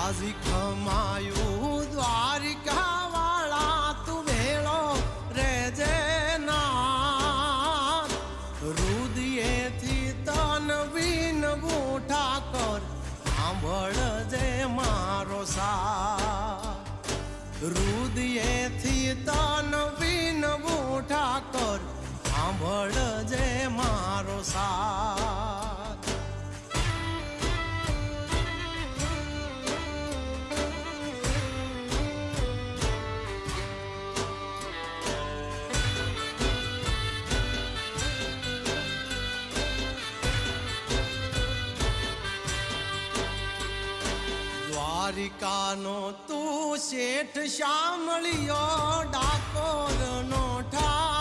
આજી ખમાયું દ્વારિકા વાળા તું ભેળો રેજે ના રુદિયેથી તન વિનવું ઠાકર સાંભળજે મારો સાથ રુદિયેથી તન વિનવું ઠાકર સાંભળજે મારો સાથ દ્વારિકાનો તું શેઠ શામળિયો ડાકોરનો ઠા